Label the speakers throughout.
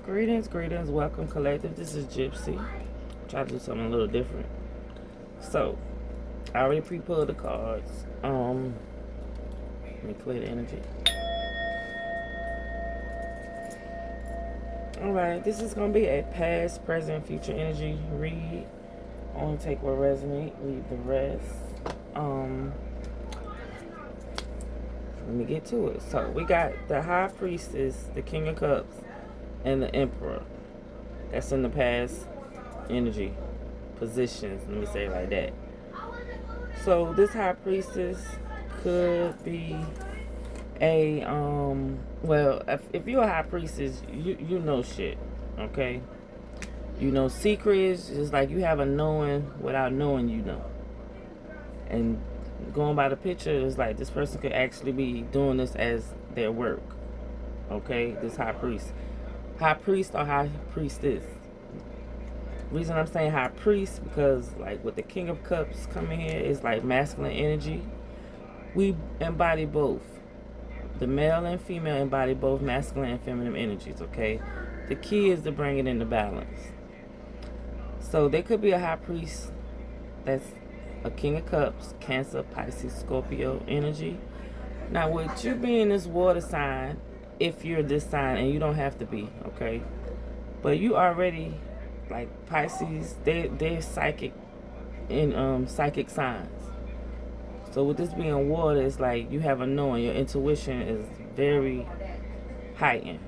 Speaker 1: Greetings, welcome collective. This is Gyp-C. Try to do something a little different. So, I already pre-pulled the cards. Let me clear the energy. Alright, this is gonna be a past, present, future energy read. Only take what resonates, leave the rest. Let me get to it. So we got the High Priestess, the King of Cups, and the Emperor. That's in the past energy positions. Let me say it like that. So this High Priestess could be a well, if you're a High Priestess, you know shit, okay? You know secrets. It's like you have a knowing without knowing you know. And going by the picture, it's like this person could actually be doing this as their work, okay? This High Priest. High Priest or High Priestess. Reason I'm saying High Priest because like with the King of Cups coming here is like masculine energy. We embody both. The male and female embody both masculine and feminine energies, okay? The key is to bring it into balance. So there could be a High Priest that's a King of Cups, Cancer, Pisces, Scorpio energy. Now with you being this water sign, if you're this sign, and you don't have to be, okay? But you already, like Pisces, they're psychic in psychic signs. So with this being water, it's like you have a knowing. Your intuition is very heightened.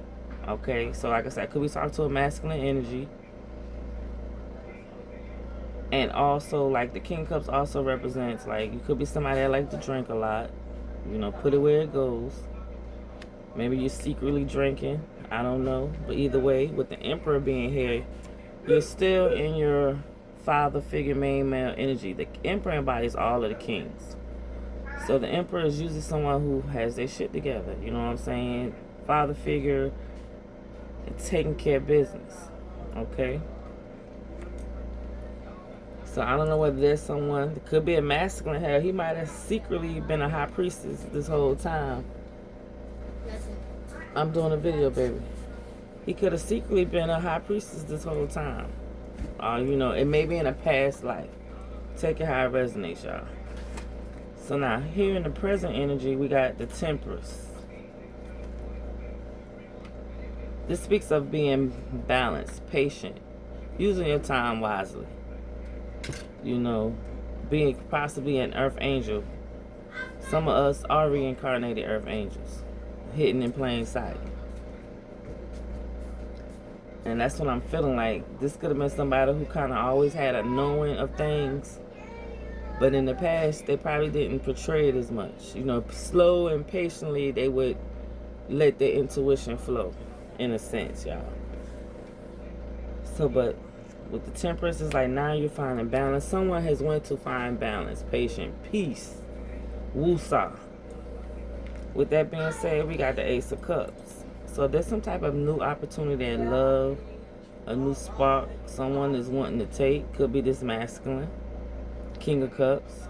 Speaker 1: Okay, so like I said, could we talk to a masculine energy? And also, like the King of Cups also represents, like you could be somebody that like to drink a lot. You know, put it where it goes. Maybe you're secretly drinking. I don't know. But either way, with the Emperor being here, you're still in your father figure, main male energy. The Emperor embodies all of the kings. So the Emperor is usually someone who has their shit together. You know what I'm saying? Father figure and taking care of business. Okay? So I don't know whether there's someone, it could be a masculine hell. He might have secretly been a High Priestess this whole time. I'm doing a video, baby. He could have secretly been a High Priestess this whole time. You know, it may be in a past life. Take it how it resonates, y'all. So now, here in the present energy, we got the Temperance. This speaks of being balanced, patient, using your time wisely. You know, being possibly an earth angel. Some of us are reincarnated earth angels, hidden in plain sight. And that's what I'm feeling like. This could have been somebody who kind of always had a knowing of things. But in the past, they probably didn't portray it as much. You know, slow and patiently, they would let their intuition flow, in a sense, y'all. So, but with the Temperance, it's like now you're finding balance. Someone has went to find balance, patient, peace, woosah. With that being said, we got the Ace of Cups. So there's some type of new opportunity in love, a new spark. Someone is wanting to take. Could be this masculine. King of Cups.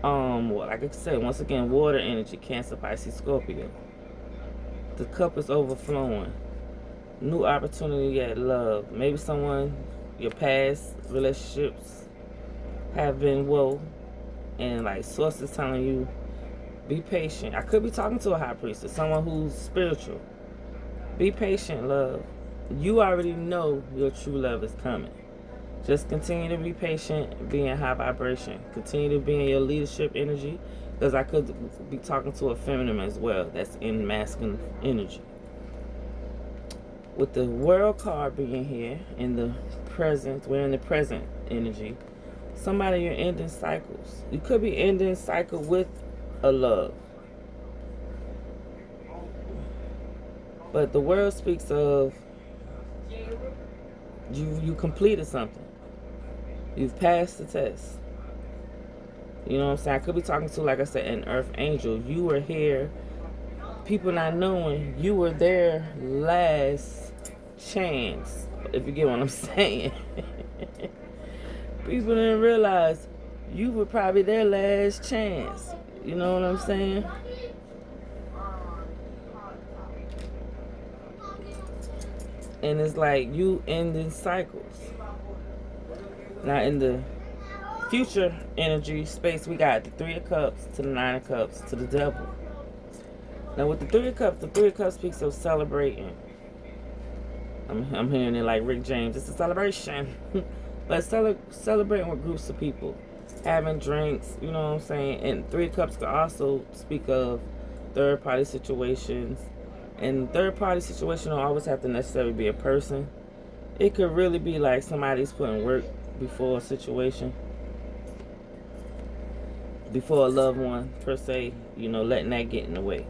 Speaker 1: Like I said, once again, water energy, Cancer, Pisces, Scorpio. The cup is overflowing. New opportunity at love. Maybe someone, your past relationships have been woe, and like sources telling you, be patient. I could be talking to a High Priestess, someone who's spiritual. Be patient, love. You already know your true love is coming. Just continue to be patient, be in high vibration. Continue to be in your leadership energy, because I could be talking to a feminine as well that's in masculine energy. With the World card being here in the present, we're in the present energy. Somebody, you're ending cycles. You could be ending cycle with a love. But the World speaks of you completed something. You've passed the test. You know what I'm saying? I could be talking to, like I said, an earth angel. You were here. People not knowing you were their last chance, if you get what I'm saying. People didn't realize you were probably their last chance. You know what I'm saying? And it's like you ending cycles. Now in the future energy space, we got the Three of Cups to the Nine of Cups to the Devil. Now with the Three of Cups speaks of celebrating. I'm hearing it like Rick James. It's a celebration. But celebrating with groups of people. Having drinks, you know what I'm saying? And Three of Cups could also speak of third-party situations. And third-party situation don't always have to necessarily be a person. It could really be like somebody's putting work before a situation. Before a loved one, per se, you know, letting that get in the way.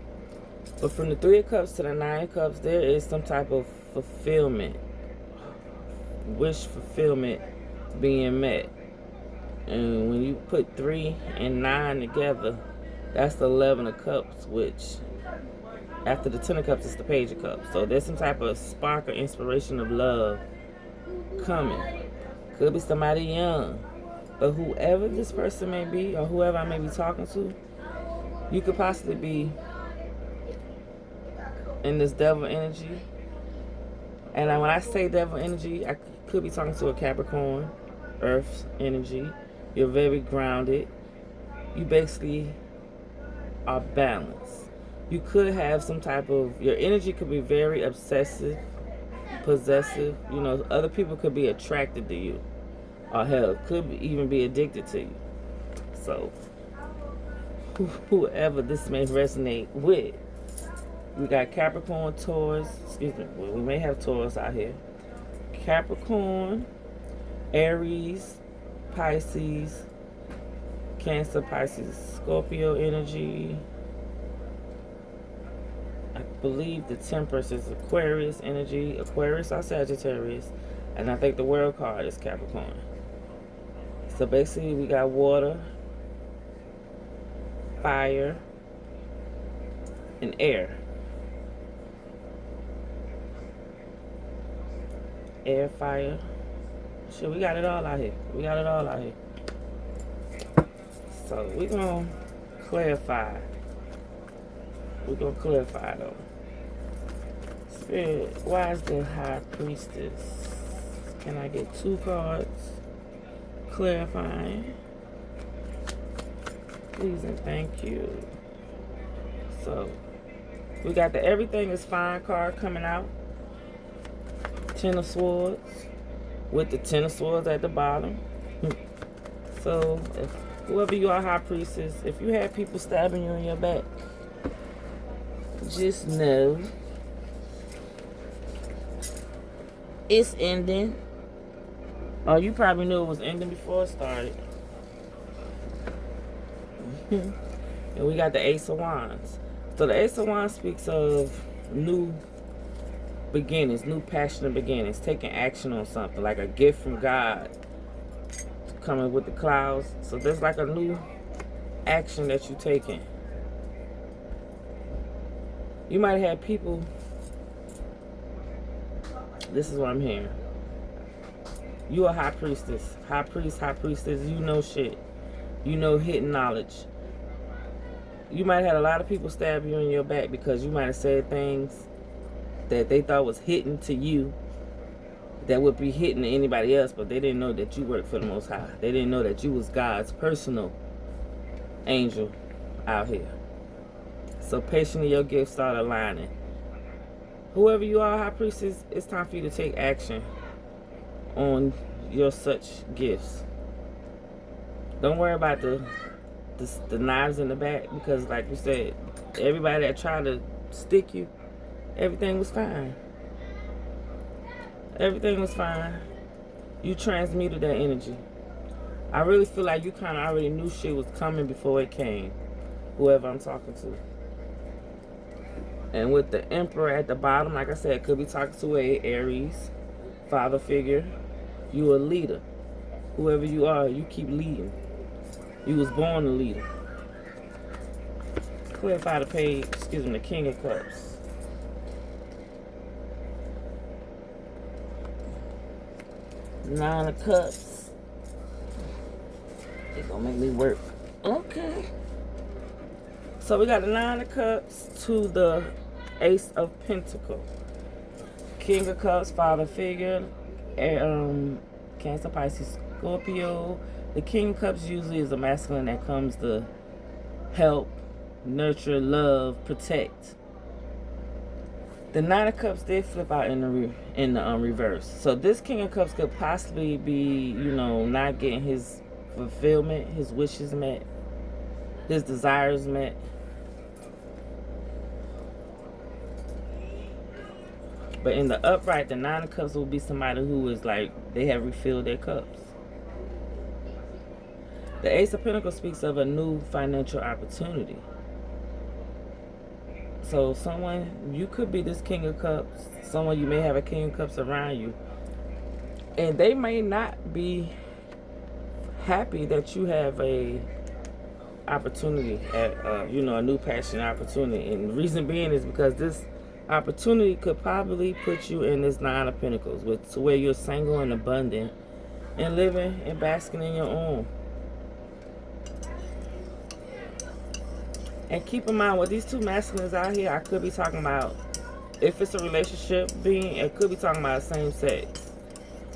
Speaker 1: But from the Three of Cups to the Nine of Cups, there is some type of fulfillment. Wish fulfillment being met. And when you put 3 and 9 together, that's the 11 of Cups, which after the 10 of Cups is the Page of Cups. So there's some type of spark or inspiration of love coming. Could be somebody young. But whoever this person may be, or whoever I may be talking to, you could possibly be in this devil energy. And when I say devil energy, I could be talking to a Capricorn, Earth energy. You're very grounded. You basically are balanced. You could have some type of, your energy could be very obsessive, possessive. You know, other people could be attracted to you. Or hell, could even be addicted to you. So, whoever this may resonate with. We got Capricorn, Taurus, excuse me, well, we may have Taurus out here. Capricorn, Aries, Pisces, Cancer, Pisces, Scorpio energy. I believe the Temperance is Aquarius energy. Aquarius are Sagittarius. And I think the World card is Capricorn. So basically we got water, fire, and air. Air, fire. Shit, we got it all out here. We got it all out here. So we're going to clarify. We're going to clarify though. Spirit, why is the High Priestess? Can I get 2 cards? Clarifying. Please and thank you. So we got the Everything is Fine card coming out. 10 of Swords with the 10 of Swords at the bottom. So if whoever you are, High Priestess, if you have people stabbing you in your back, just know it's ending. Oh, you probably knew it was ending before it started. And we got the Ace of Wands. So the Ace of Wands speaks of new beginnings, new passionate beginnings, taking action on something, like a gift from God coming with the clouds. So there's like a new action that you're taking. You might have people, this is what I'm hearing. You a high priestess, high priest, high priestess, you know shit. You know hidden knowledge. You might have had a lot of people stab you in your back because you might have said things that they thought was hidden to you that would be hidden to anybody else, but they didn't know that you worked for the Most High. They didn't know that you was God's personal angel out here. So patiently your gifts start aligning. Whoever you are, High Priestess, it's time for you to take action on your such gifts. Don't worry about the knives in the back, because like we said, everybody that tried to stick you, everything was fine. Everything was fine. You transmuted that energy. I really feel like you kind of already knew shit was coming before it came. Whoever I'm talking to. And with the Emperor at the bottom, like I said, could be talking to a Aries, father figure. You a leader. Whoever you are, you keep leading. You was born a leader. Clarify the page, excuse me, the King of Cups. Nine of Cups. It's gonna make me work. Okay. So we got the Nine of Cups to the Ace of Pentacles. King of Cups, father figure, Cancer, Pisces, Scorpio. The King of Cups usually is a masculine that comes to help, nurture, love, protect. The Nine of Cups did flip out in the reverse. So this King of Cups could possibly be, not getting his fulfillment, his wishes met, his desires met. But in the upright, the Nine of Cups will be somebody who is like, they have refilled their cups. The Ace of Pentacles speaks of a new financial opportunity. So someone, you could be this King of Cups. Someone, you may have a King of Cups around you. And they may not be happy that you have a opportunity at, a new passion opportunity. And the reason being is because this opportunity could probably put you in this Nine of Pentacles, to where you're single and abundant and living and basking in your own. And keep in mind, with these two masculines out here, I could be talking about, if it's a relationship being, it could be talking about same sex.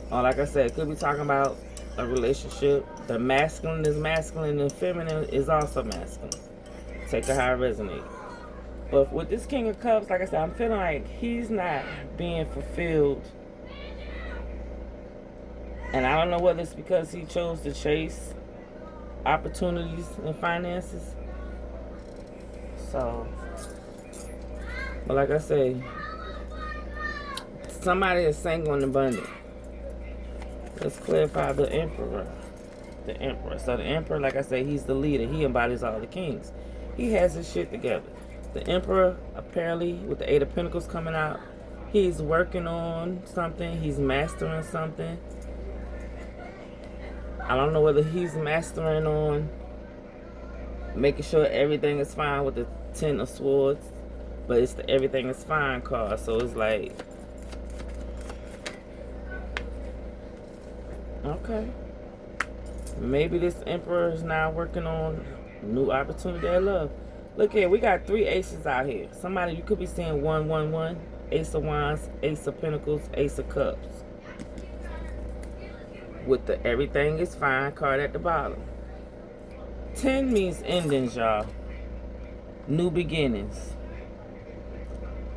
Speaker 1: Or like I said, it could be talking about a relationship. The masculine is masculine and feminine is also masculine. Take it how it resonates. But with this King of Cups, like I said, I'm feeling like he's not being fulfilled. And I don't know whether it's because he chose to chase opportunities and finances. So, but like I say, somebody is single and abundant. Let's clarify the Emperor. The Emperor. So the Emperor, like I say, he's the leader. He embodies all the kings. He has his shit together. The Emperor, apparently, with the Eight of Pentacles coming out, he's working on something. He's mastering something. I don't know whether he's mastering on making sure everything is fine with the Ten of Swords, but it's the everything is fine card. So it's like, okay, maybe this Emperor is now working on new opportunity of love. Look here, we got 3 aces out here. Somebody, you could be seeing 111, Ace of Wands, Ace of Pentacles, Ace of Cups, with the everything is fine card at the bottom. 10 means endings, y'all. New beginnings.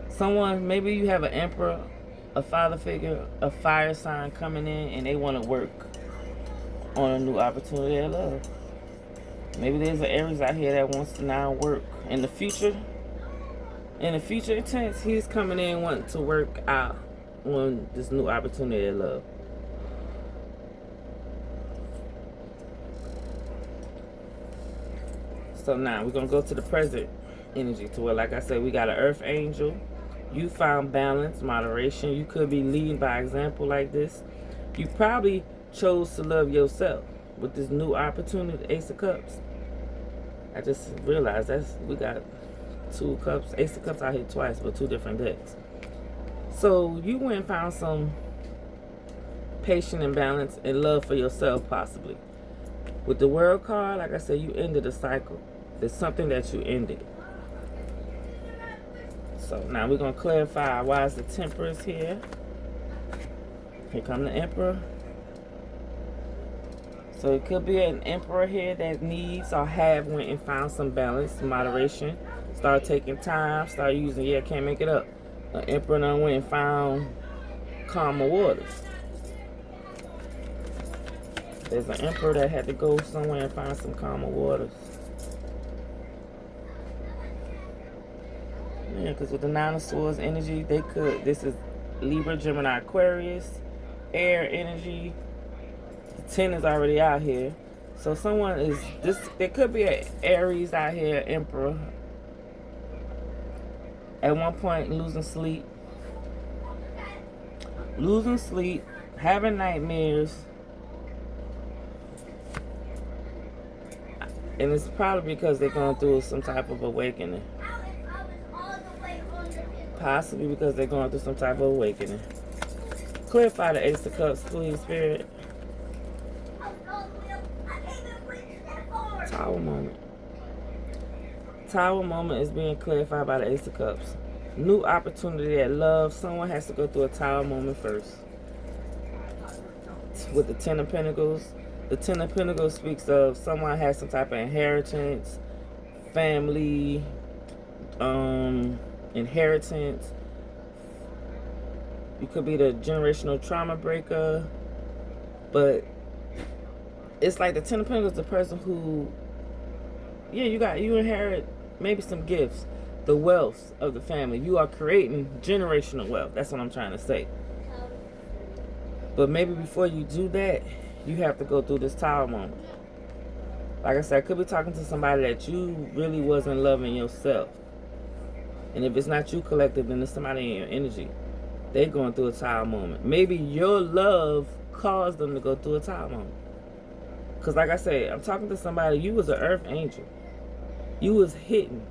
Speaker 1: Someone, maybe you have an Emperor, a father figure, a fire sign coming in, and they want to work on a new opportunity of love. Maybe there's an Aries out here that wants to now work. In the future tense, he's coming in wanting to work out on this new opportunity of love. So now we're going to go to the present energy, to where, like I said, we got an earth angel. You found balance, moderation. You could be leading by example like this. You probably chose to love yourself with this new opportunity, Ace of Cups. I just realized we got 2 cups, Ace of Cups out here twice, but 2 different decks. So you went and found some patience and balance and love for yourself, possibly. With the World card, like I said, you ended a cycle. There's something that you ended. So now we're going to clarify why is the Temperance here. Here come the Emperor. So it could be an Emperor here that needs or have went and found some balance, moderation. Start taking time, start using, can't make it up. An Emperor done went and found calmer waters. There's an Emperor that had to go somewhere and find some calmer waters. Yeah, because with the Nine of Swords energy, this is Libra, Gemini, Aquarius, air energy. The 10 is already out here. So someone is, there could be an Aries out here, Emperor. At one point, losing sleep, having nightmares. And it's probably because they're going through some type of awakening. Possibly because they're going through some type of awakening. Clarify the Ace of Cups, please, Spirit. Tower moment. Tower moment is being clarified by the Ace of Cups. New opportunity at love. Someone has to go through a tower moment first. With the Ten of Pentacles. The Ten of Pentacles speaks of someone has some type of inheritance, family, inheritance. You could be the generational trauma breaker. But it's like the Ten of Pentacles, the person who, yeah, you inherit maybe some gifts, the wealth of the family. You are creating generational wealth. That's what I'm trying to say. But maybe before you do that, you have to go through this tower moment. Like I said, I could be talking to somebody that you really wasn't loving yourself. And if it's not you collective, then it's somebody in your energy. They're going through a tower moment. Maybe your love caused them to go through a tower moment. Because like I said, I'm talking to somebody, you was an earth angel. You was hidden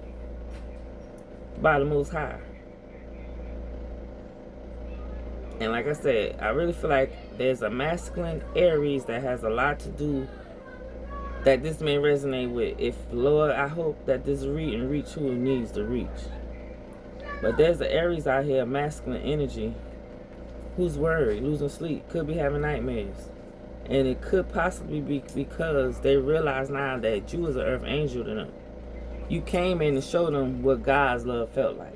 Speaker 1: by the Most High. And like I said, I really feel like there's a masculine Aries that has a lot to do, that this may resonate with. If, Lord, I hope that this reading reach who it needs to reach. But there's an Aries out here, masculine energy, who's worried, losing sleep, could be having nightmares. And it could possibly be because they realize now that you was an earth angel to them. You came in and showed them what God's love felt like.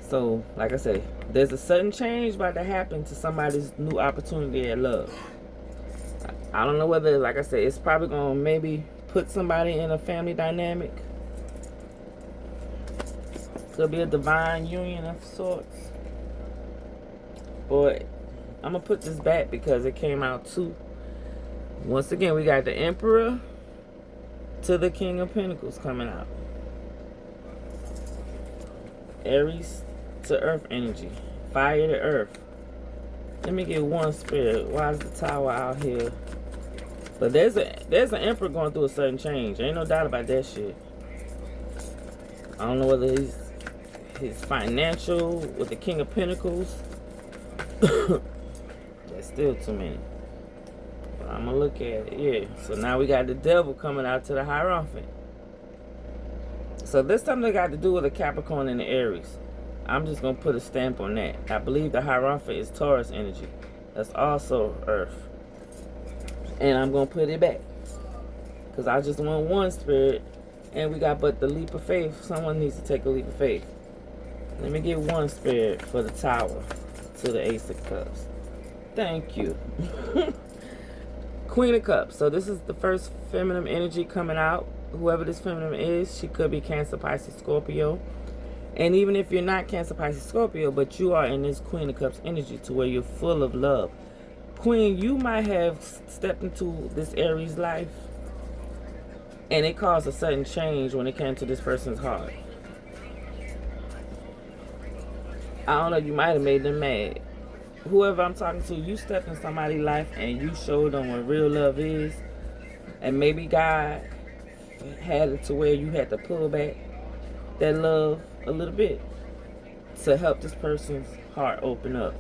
Speaker 1: So, like I said, there's a sudden change about to happen to somebody's new opportunity at love. I don't know whether, like I said, it's probably going to maybe put somebody in a family dynamic. Could be a divine union of sorts. But I'm going to put this back because it came out too. Once again, we got the Emperor to the King of Pentacles coming out. Aries to Earth energy. Fire to Earth. Let me get one spirit. Why is the Tower out here? But there's an Emperor going through a sudden change. Ain't no doubt about that shit. I don't know whether his financial with the King of Pentacles. That's still too many. But I'm gonna look at it. Yeah. So now we got the Devil coming out to the Hierophant. So this something got to do with a Capricorn and the Aries. I'm just going to put a stamp on that. I believe the Hierophant is Taurus energy. That's also Earth. And I'm going to put it back. Because I just want one spirit. And we got but the leap of faith. Someone needs to take a leap of faith. Let me get one spirit for the Tower to the Ace of Cups. Thank you. Queen of Cups. So this is the first feminine energy coming out. Whoever this feminine is, she could be Cancer, Pisces, Scorpio. And even if you're not Cancer, Pisces, Scorpio, but you are in this Queen of Cups energy to where you're full of love. Queen, you might have stepped into this Aries life and it caused a sudden change when it came to this person's heart. I don't know, you might have made them mad. Whoever I'm talking to, you stepped in somebody's life and you showed them what real love is. And maybe God had it to where you had to pull back that love a little bit to help this person's heart open up.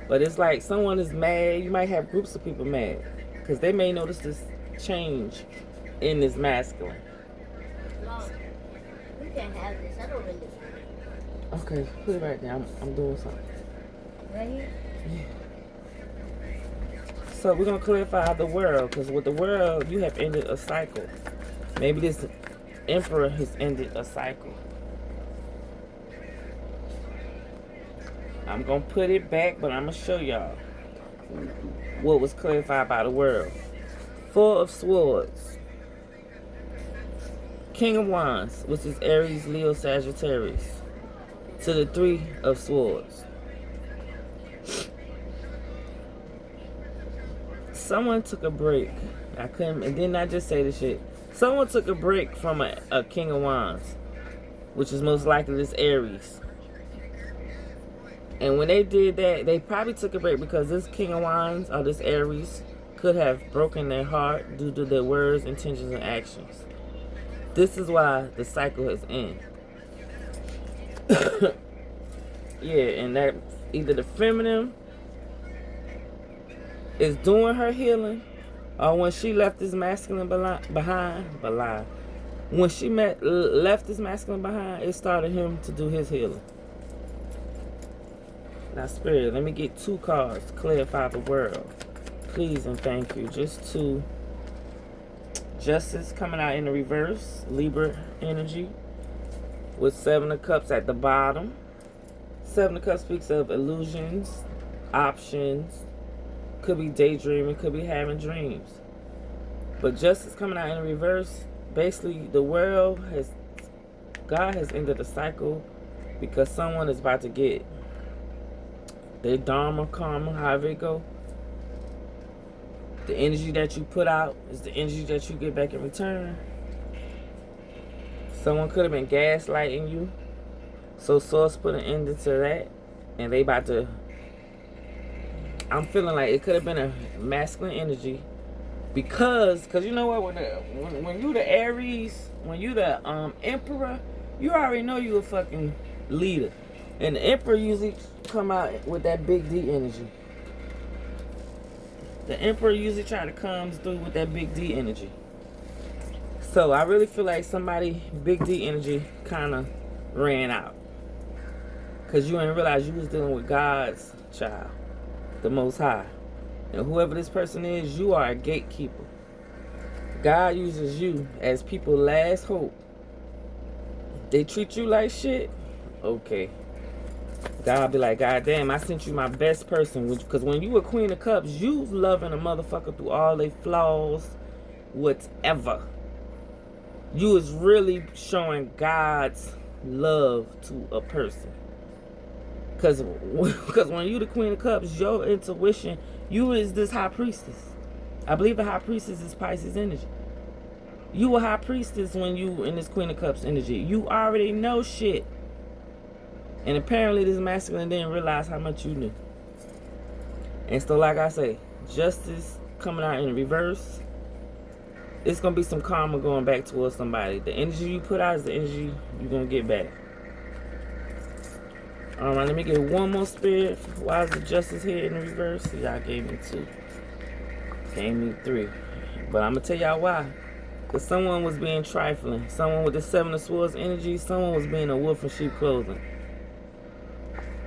Speaker 1: But it's like someone is mad. You might have groups of people mad because they may notice this change in this masculine.
Speaker 2: Mom, you can't have this. I don't really.
Speaker 1: Okay, put it right there. I'm doing something.
Speaker 2: Right here?
Speaker 1: Yeah. So we're going to clarify the world, because with the world, you have ended a cycle. Maybe this Emperor has ended a cycle. I'm going to put it back, but I'm going to show y'all what was clarified by the world. Four of Swords. King of Wands, which is Aries, Leo, Sagittarius. To the Three of Swords. Someone took a break. I couldn't, and didn't I just say this shit? Someone took a break from a King of Wands, which is most likely this Aries. And when they did that, they probably took a break because this King of Wands or this Aries could have broken their heart due to their words, intentions, and actions. This is why the cycle has ended. Yeah, and that either the feminine is doing her healing, or when she left this masculine behind, when she left this masculine behind, it started him to do his healing. Now, Spirit, let me get 2 cards. Clarify the world. Please and thank you. Just 2. Justice coming out in the reverse. Libra energy. With 7 of Cups at the bottom. 7 of Cups speaks of illusions, options. Could be daydreaming, could be having dreams. But justice coming out in the reverse. Basically, the world has... God has ended the cycle because someone is about to get their dharma, karma, however it go. The energy that you put out is the energy that you get back in return. Someone could have been gaslighting you. So Source put an end to that. And they about to... I'm feeling like it could have been a masculine energy. Because you know what? When you the Aries, when you the Emperor, you already know you a fucking leader. And the Emperor usually come out with that big D energy. The Emperor usually try to come through with that big D energy. So I really feel like somebody big D energy kind of ran out. Because you didn't realize you was dealing with God's child, the Most High. And whoever this person is, you are a gatekeeper. God uses you as people's last hope. They treat you like shit, okay. God be like, God damn, I sent you my best person. Because when you a Queen of Cups, you loving a motherfucker through all their flaws, whatever. You is really showing God's love to a person. Because when you the Queen of Cups, your intuition, you is this High Priestess. I believe the High Priestess is Pisces energy. You a High Priestess when you in this Queen of Cups energy. You already know shit. And apparently this masculine didn't realize how much you knew. And so like I say, justice coming out in reverse. It's going to be some karma going back towards somebody. The energy you put out is the energy you're going to get back. Alright, let me get one more spirit. Why is the justice here in reverse? Y'all gave me 2. Gave me 3. But I'm going to tell y'all why. Because someone was being trifling. Someone with the 7 of Swords energy. Someone was being a wolf in sheep clothing.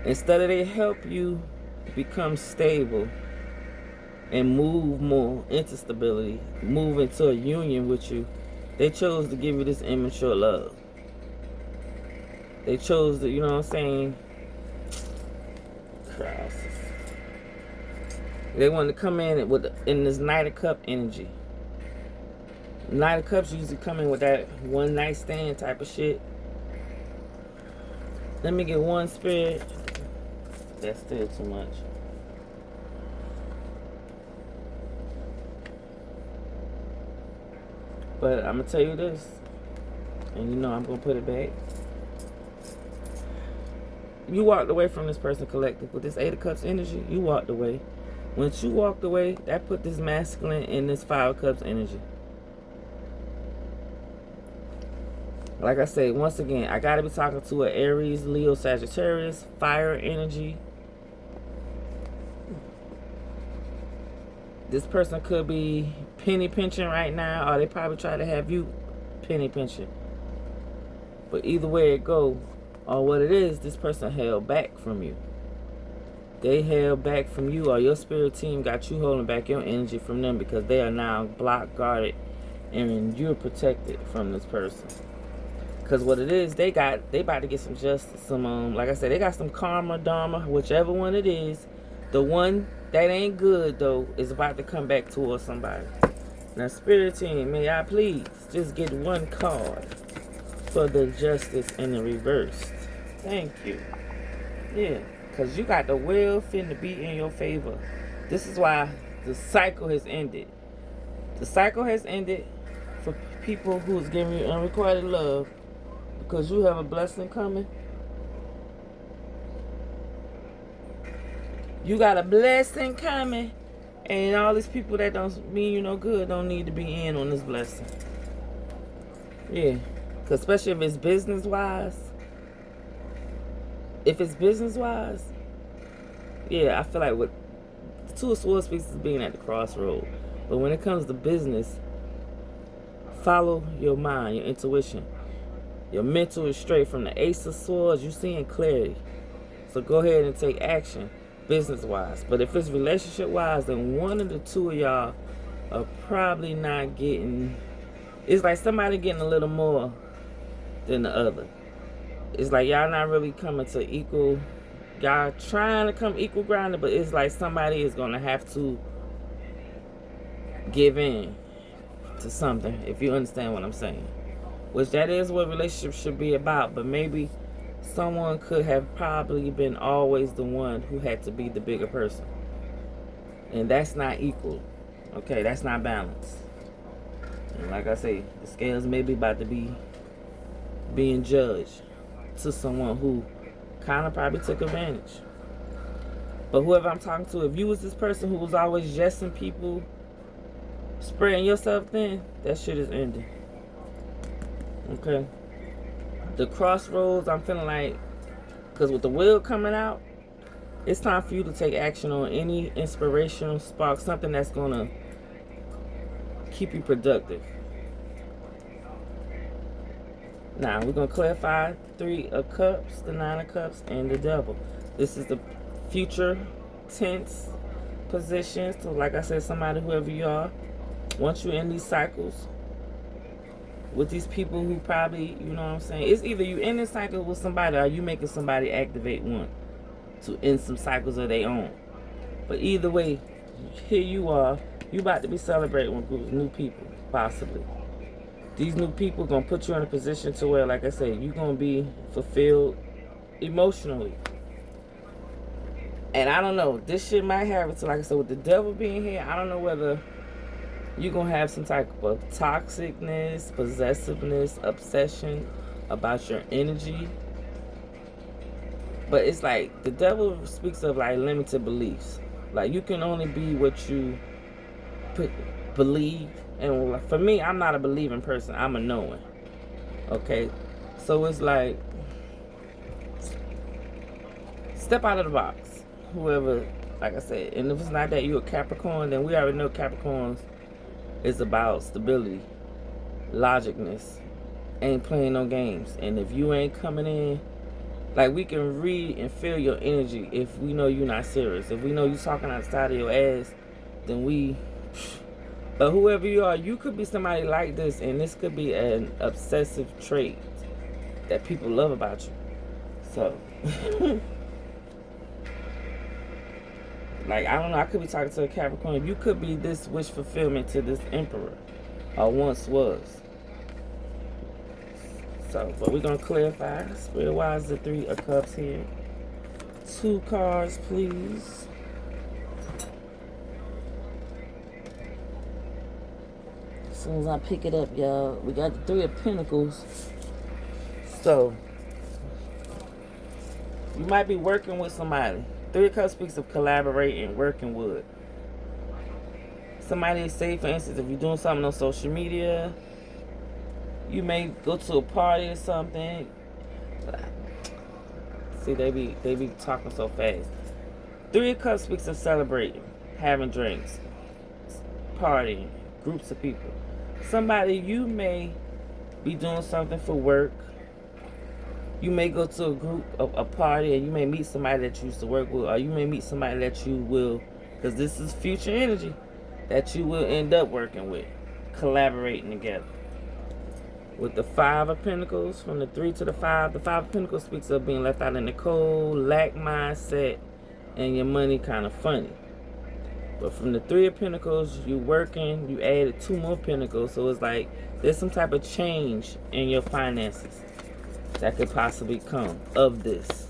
Speaker 1: Instead of they help you become stable and move more into stability, move into a union with you, they chose to give you this immature love. They chose to, you know what I'm saying? Crisis. They wanted to come in in this Knight of Cup energy. Knight of Cups usually come in with that one night stand type of shit. Let me get one spirit. That's still too much. But I'm going to tell you this. And you know I'm going to put it back. You walked away from this person collective. With this 8 of Cups energy, you walked away. Once you walked away, that put this masculine in this 5 of Cups energy. Like I say, once again, I got to be talking to an Aries, Leo, Sagittarius, fire energy. This person could be penny pinching right now, or they probably try to have you penny pinching. But either way it go, or what it is, this person held back from you. They held back from you, or your spirit team got you holding back your energy from them because they are now blocked, guarded, and you're protected from this person. Because what it is, they about to get some justice. Some, like I said, they got some karma, dharma, whichever one it is. The one that ain't good, though, is about to come back towards somebody. Now, spirit team, may I please just get one card for the justice in the reverse. Thank you. Yeah, because you got the will finna be in your favor. This is why the cycle has ended. The cycle has ended for people who's giving you unrequited love. Because you have a blessing coming. You got a blessing coming. And all these people that don't mean you no good don't need to be in on this blessing. Yeah. Because especially if it's business-wise. If it's business-wise. Yeah, I feel like with the 2 of Swords speaks is being at the crossroad. But when it comes to business, follow your mind, your intuition. Your mental is straight. From the Ace of Swords, you're seeing clarity. So go ahead and take action business-wise. But if it's relationship-wise, then one of the two of y'all are probably not getting... It's like somebody getting a little more than the other. It's like y'all not really coming to equal... Y'all trying to come equal grounded, but it's like somebody is going to have to give in to something, if you understand what I'm saying. Which that is what relationships should be about, but maybe someone could have probably been always the one who had to be the bigger person. And that's not equal. Okay, that's not balanced. And like I say, the scales may be about to be being judged to someone who kind of probably took advantage. But whoever I'm talking to, if you was this person who was always jesting people, spreading yourself thin, that shit is ending. Okay? The crossroads, I'm feeling like, because with the wheel coming out, it's time for you to take action on any inspirational spark, something that's going to keep you productive. Now, we're going to clarify 3 of Cups, the 9 of Cups, and the Devil. This is the future tense position. So, like I said, somebody, whoever you are, once you're in these cycles with these people who probably, you know what I'm saying, it's either you in this cycle with somebody or you making somebody activate one to end some cycles of their own. But either way, here you are. You about to be celebrating with groups, new people, possibly. These new people going to put you in a position to where, like I said, you're going to be fulfilled emotionally. And I don't know, this shit might have it to, like I said, with the Devil being here, I don't know whether you're going to have some type of toxicness, possessiveness, obsession about your energy. But it's like, the Devil speaks of like limited beliefs. Like, you can only be what you believe. And for me, I'm not a believing person. I'm a knowing. Okay? So it's like, step out of the box. Whoever, like I said. And if it's not that you're a Capricorn, then we already know Capricorns is about stability, logicness, ain't playing no games. And if you ain't coming in, like, we can read and feel your energy if we know you're not serious. If we know you're talking outside of your ass, then we... But whoever you are, you could be somebody like this, and this could be an obsessive trait that people love about you. So, like, I don't know, I could be talking to a Capricorn. You could be this wish fulfillment to this Emperor, or once was. So, but we're going to clarify. Spirit-wise, the 3 of Cups here. 2 cards, please. As soon as I pick it up, y'all, we got the 3 of Pentacles. So, you might be working with somebody. 3 of Cups speaks of collaborating, working with. Somebody, say for instance, if you're doing something on social media, you may go to a party or something. See, they be talking so fast. 3 of Cups speaks of celebrating, having drinks, partying, groups of people. Somebody, you may be doing something for work. You may go to a group, a party, and you may meet somebody that you used to work with, or you may meet somebody that you will, because this is future energy, that you will end up working with, collaborating together. With the 5 of Pentacles, from the 3 to the 5, the 5 of Pentacles speaks of being left out in the cold, lack mindset, and your money kind of funny. But from the 3 of Pentacles, you working, you added 2 more Pentacles, so it's like there's some type of change in your finances that could possibly come of this.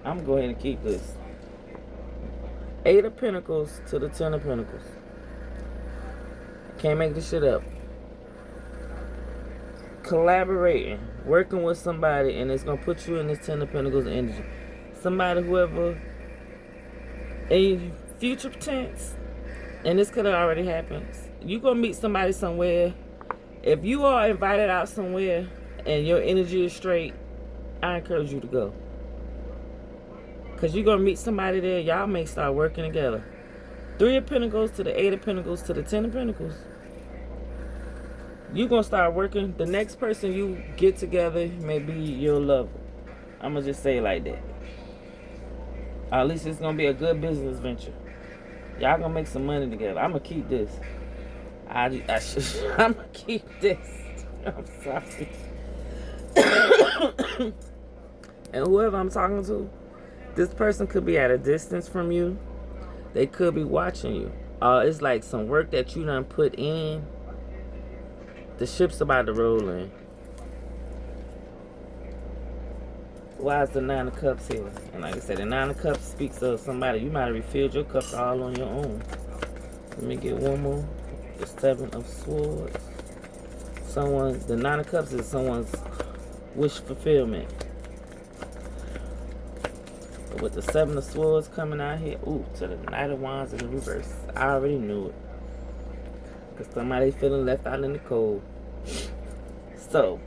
Speaker 1: I'm going to go ahead and keep this. 8 of Pentacles to the 10 of Pentacles. Can't make this shit up. Collaborating, working with somebody, and it's going to put you in this 10 of Pentacles energy. Somebody, whoever, a future tense, and this could have already happened. You're going to meet somebody somewhere. If you are invited out somewhere and your energy is straight, I encourage you to go. Because you're going to meet somebody there. Y'all may start working together. 3 of Pentacles to the 8 of Pentacles to the 10 of Pentacles. You gonna start working. The next person you get together may be your lover. I'm gonna just say it like that. Or at least it's gonna be a good business venture. Y'all gonna make some money together. I'm gonna keep this. I'm gonna keep this. I'm sorry. And whoever I'm talking to, this person could be at a distance from you. They could be watching you. It's like some work that you done put in. The ship's about to roll in. Why is the Nine of Cups here? And like I said, the Nine of Cups speaks of somebody. You might have refilled your cups all on your own. Let me get one more. The Seven of Swords. The Nine of Cups is someone's wish fulfillment. But with the Seven of Swords coming out here, to the Knight of Wands in the reverse. I already knew it. Because somebody feeling left out in the cold. So,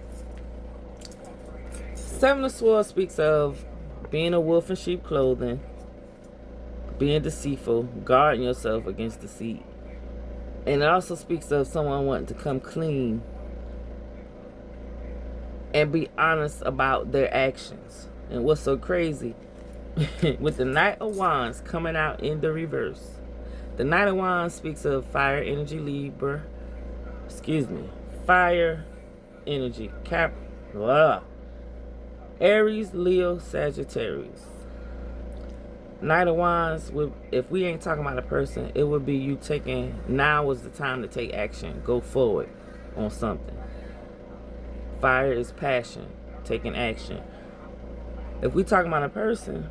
Speaker 1: Seven of Swords speaks of being a wolf in sheep clothing, being deceitful, guarding yourself against deceit. And it also speaks of someone wanting to come clean and be honest about their actions. And what's so crazy, with the Knight of Wands coming out in the reverse, the Knight of Wands speaks of fire energy, Libra. Fire energy, Aries, Leo, Sagittarius. Knight of Wands, if we ain't talking about a person, it would be you taking, now is the time to take action. Go forward on something. Fire is passion, taking action. If we talking about a person,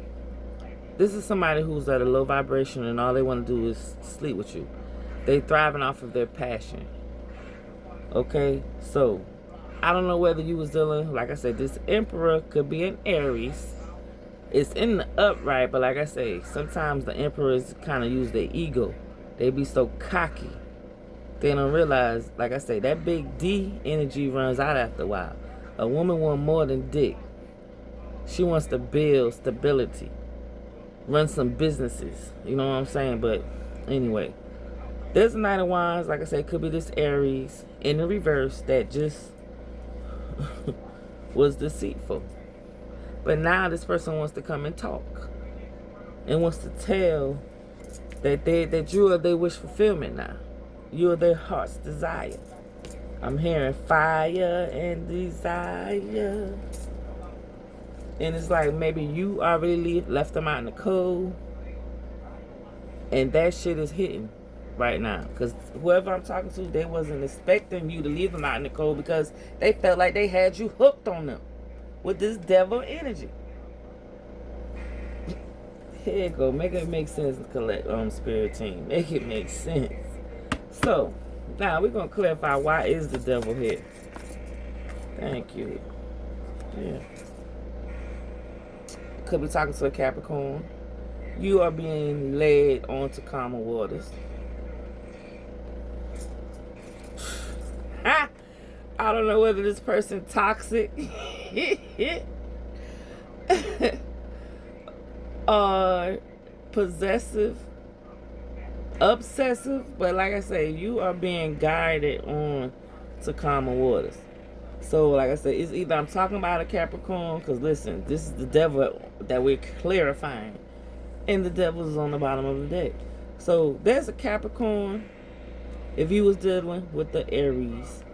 Speaker 1: this is somebody who's at a low vibration and all they want to do is sleep with you. They thriving off of their passion. Okay, so I don't know whether you was dealing, like I said, this Emperor could be an Aries. It's in the upright, but like I say, sometimes the Emperors kind of use their ego. They be so cocky. They don't realize, like I say, that big D energy runs out after a while. A woman wants more than dick. She wants to build stability. Run some businesses. You know what I'm saying? But anyway, there's a Knight of Wands, like I said, could be this Aries in the reverse that just was deceitful. But now this person wants to come and talk and wants to tell that you are their wish fulfillment now. You are their heart's desire. I'm hearing fire and desire. And it's like maybe you already left them out in the cold. And that shit is hitting right now. Because whoever I'm talking to, they wasn't expecting you to leave them out in the cold because they felt like they had you hooked on them with this devil energy. Here you go. Make it make sense, Spirit Team. Make it make sense. So, now we're going to clarify why is the devil here. Thank you. Yeah. Could be talking to a Capricorn. You are being led onto calmer waters. I don't know whether this person toxic or possessive, obsessive, but like I say, you are being guided on to calmer waters. So like I said, it's either I'm talking about a Capricorn, because listen, this is the devil that we're clarifying, and the devil is on the bottom of the deck. So there's a Capricorn. If you was dealing with the Aries,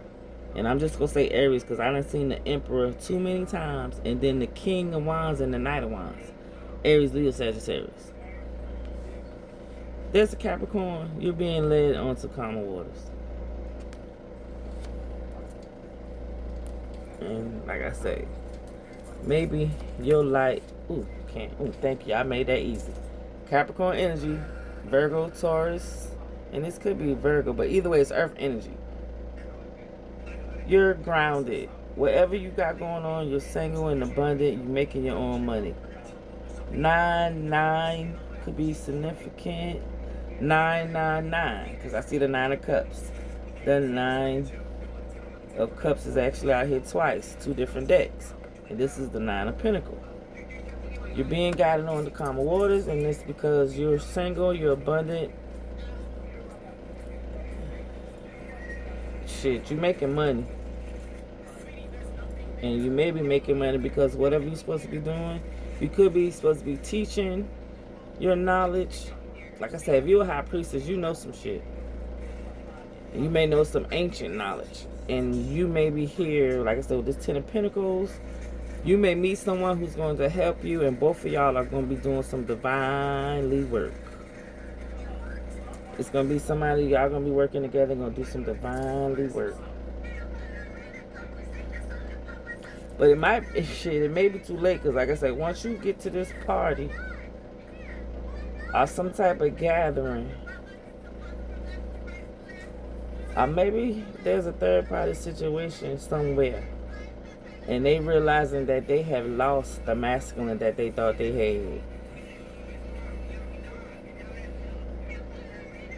Speaker 1: and I'm just going to say Aries because I done seen the Emperor too many times, and then the King of Wands and the Knight of Wands. Aries, Leo, Sagittarius. There's a Capricorn. You're being led onto calmer waters. And like I say, maybe your light... thank you. I made that easy. Capricorn energy, Virgo, Taurus, and this could be Virgo, but either way, it's Earth energy. You're grounded. Whatever you got going on, you're single and abundant. You're making your own money. 9 could be significant. 999, because I see the 9 of Cups. The 9 of Cups is actually out here twice, 2 different decks, and this is the 9 of Pentacles. You're being guided on the calmer waters, and it's because you're single, you're abundant. shit. You making money. And you may be making money because whatever you're supposed to be doing, you could be supposed to be teaching your knowledge. Like I said, if you're a high priestess, you know some shit. And you may know some ancient knowledge. And you may be here, like I said, with this 10 of Pentacles. You may meet someone who's going to help you, and both of y'all are going to be doing some divinely work. It's going to be somebody, y'all going to be working together, going to do some divinely work. But it may be too late, because like I said, once you get to this party or some type of gathering, or maybe there's a third party situation somewhere, and they realizing that they have lost the masculine that they thought they had.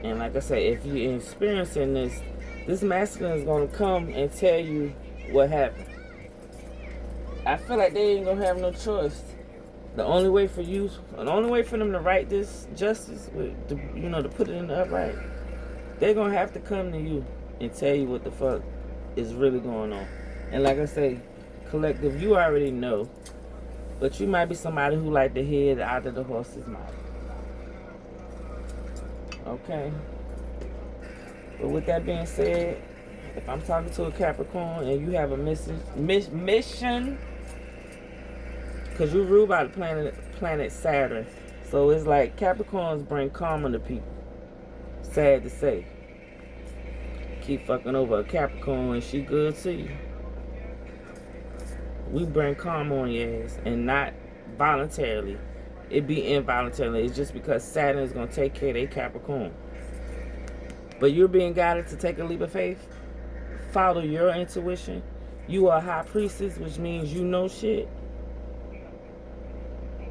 Speaker 1: And like I said, if you're experiencing this masculine is going to come and tell you what happened. I feel like they ain't going to have no choice. The only way for them to right this justice, to put it in the upright, they're going to have to come to you and tell you what the fuck is really going on. And like I say, collective, you already know. But you might be somebody who like to hear it out of the horse's mouth. Okay? But with that being said, if I'm talking to a Capricorn and you have a mission, because you're ruled by the planet Saturn. So it's like Capricorns bring karma to people. Sad to say. Keep fucking over a Capricorn and she good to you. We bring karma on your ass, and not voluntarily. It be involuntarily. It's just because Saturn is going to take care of their Capricorn. But you're being guided to take a leap of faith. Follow your intuition. You are a high priestess, which means you know shit.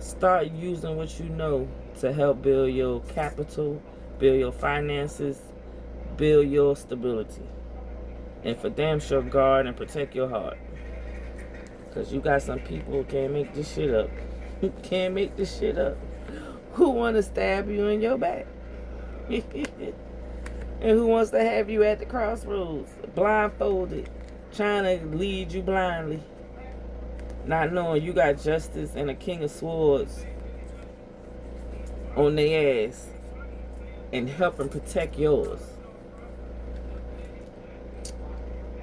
Speaker 1: Start using what you know to help build your capital, build your finances, build your stability. And for damn sure, guard and protect your heart. Because you got some people who can't make this shit up. Who can't make this shit up. Who want to stab you in your back. And who wants to have you at the crossroads, blindfolded, trying to lead you blindly. Not knowing you got justice and a king of swords on their ass and helping protect yours.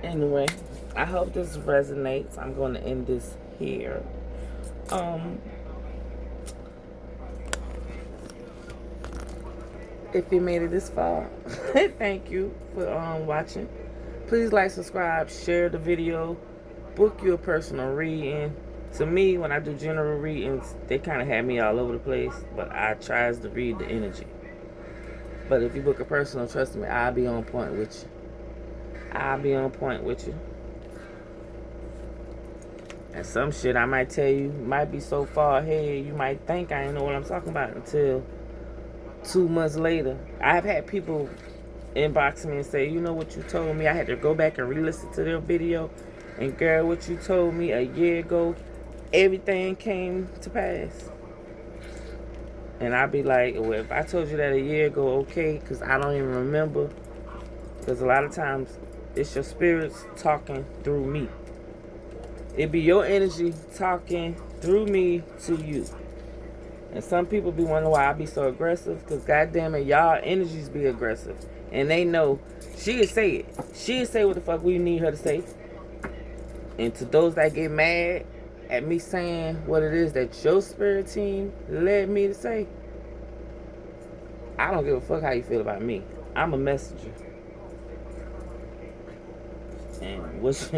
Speaker 1: Anyway, I hope this resonates. I'm going to end this here. If you made it this far, thank you for watching. Please like, subscribe, share the video, book you a personal reading. To me, when I do general readings, they kind of have me all over the place, but I tries to read the energy. But if you book a personal, trust me, I'll be on point with you. I'll be on point with you. And some shit I might tell you might be so far ahead, you might think I ain't know what I'm talking about until 2 months later. I've had people inbox me and say, you know what you told me? I had to go back and re-listen to their video. And girl, what you told me a year ago, everything came to pass. And I'd be like, well, if I told you that a year ago, okay, because I don't even remember. Because a lot of times, it's your spirits talking through me. It be your energy talking through me to you. And some people be wondering why I be so aggressive. Because goddamn it, y'all energies be aggressive. And they know she'll say it. She'll say what the fuck we need her to say. And to those that get mad at me saying what it is that your spirit team led me to say, I don't give a fuck how you feel about me. I'm a messenger. And what's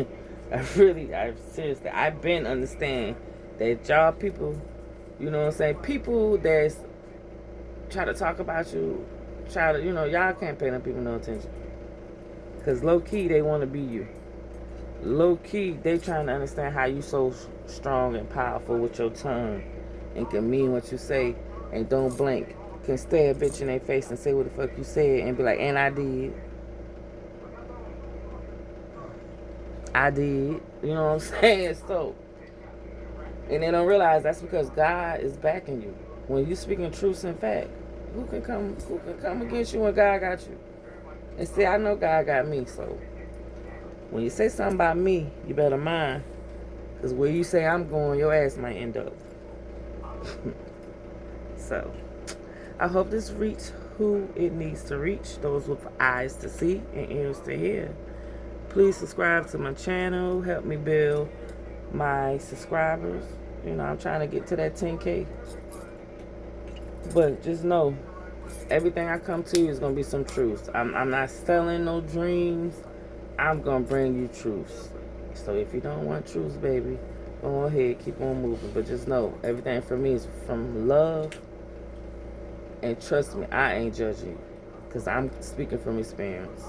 Speaker 1: seriously, I've been understanding that y'all people, you know what I'm saying, people that's try to talk about you, y'all can't pay them people no attention. Because low key, they want to be you. Low key, they trying to understand how you so strong and powerful with your tongue and can mean what you say and don't blink. Can stare a bitch in their face and say what the fuck you said and be like, and I did. I did. You know what I'm saying? So, and they don't realize that's because God is backing you. When you speaking truth and fact, who can come against you when God got you? And see, I know God got me, so When you say something about me, you better mind. Because where you say I'm going, your ass might end up. So, I hope this reached who it needs to reach. Those with eyes to see and ears to hear. Please subscribe to my channel. Help me build my subscribers. You know, I'm trying to get to that 10K. But just know, everything I come to you is going to be some truth. I'm not selling no dreams. I'm going to bring you truths. So if you don't want truths, baby, go ahead, keep on moving. But just know, everything for me is from love. And trust me, I ain't judging you. Because I'm speaking from experience.